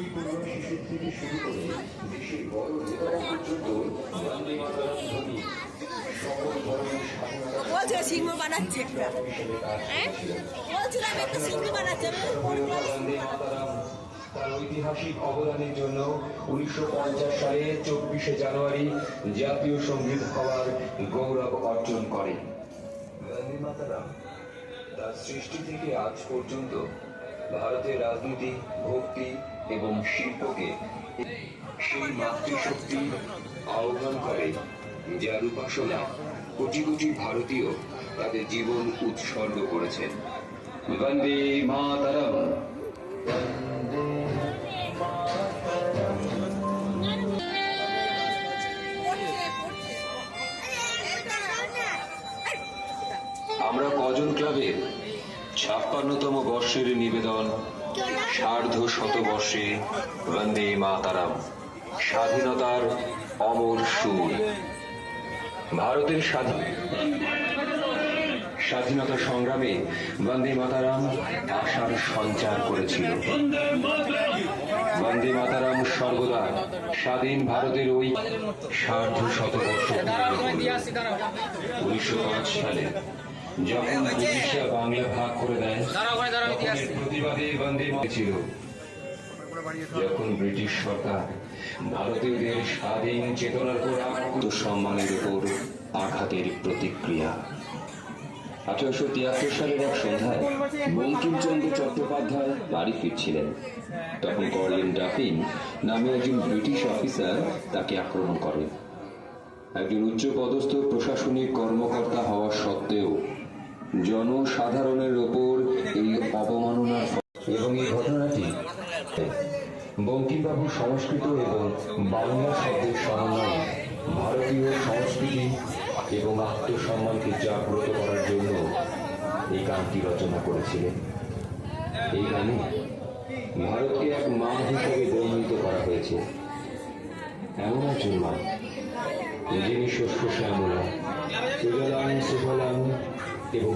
শিশুর থেকে শুরু করে দেশের বড় নেতারা পর্যন্ত বন্দে মাতরম ধ্বনি সকল ধরনের স্বাধীনতা বলছে সিংহ বানাচ্ছে একটা হিসেবে কাজ করেছিলেন। বলছিলাম একটা সিংহ বানাচ্ছে বন্দে মাতরম তার ঐতিহাসিক অবদানের জন্য 1950 সালে 24শে জানুয়ারি জাতীয় সঙ্গীত হওয়ার গৌরব অর্জন করে। বন্দে মাতরম তার সৃষ্টি থেকে আজ পর্যন্ত ভারতের রাজনীতি, ভক্তি এবং শিল্পকে সেই মাতৃশক্তি আহ্বান করে, যার উপাসনা কোটি কোটি ভারতীয় তাদের জীবন উৎসর্গ করেছেন। বন্দে মাতরম। আমরা কজন ক্লাবের 56তম বর্ষের নিবেদন সার্ধ শতবর্ষে বন্দে মাতরম, স্বাধীনতার অমর সুর। ভারতের স্বাধীনতা সংগ্রামে বন্দে মাতরম আশার সঞ্চার করেছিল। বন্দে মাতরম সর্বদা স্বাধীন ভারতের ওই সার্ধ শতবর্ষ 1905 সালে যখন ব্রিটিশরা বাংলা ভাগ করে দেয়, প্রতিবাদে বন্দে ছিল। যখন ব্রিটিশ সরকার ভারতীয়দের স্বাধীন চেতনার উপর আত্মসম্মানের উপর আঘাতের প্রতিক্রিয়া। 1873 সালের এক সন্ধ্যায় বঙ্কিমচন্দ্র চট্টোপাধ্যায় বাড়ি ফিরছিলেন। তখন কর্নেল ডাফিন নামে একজন ব্রিটিশ অফিসার তাকে আক্রমণ করেন। একজন উচ্চপদস্থ প্রশাসনিক কর্মকর্তা হওয়া সত্ত্বেও জনসাধারণের ওপর এই অবমাননার এবং এই ঘটনাটি বঙ্কিমবাবু সংস্কৃত এবং বাংলা শব্দের সমন্বয়ে ভারতীয় সংস্কৃতি এবং আত্মসম্মানকে জাগ্রত করার জন্য এই গানটি রচনা করেছিলেন। এই গানে ভারতকে এক মা হিসেবে বর্ণিত করা হয়েছে, এমন একজন মা যিনি শস্য শ্যামলা, সুজলাং সুফলাং এবং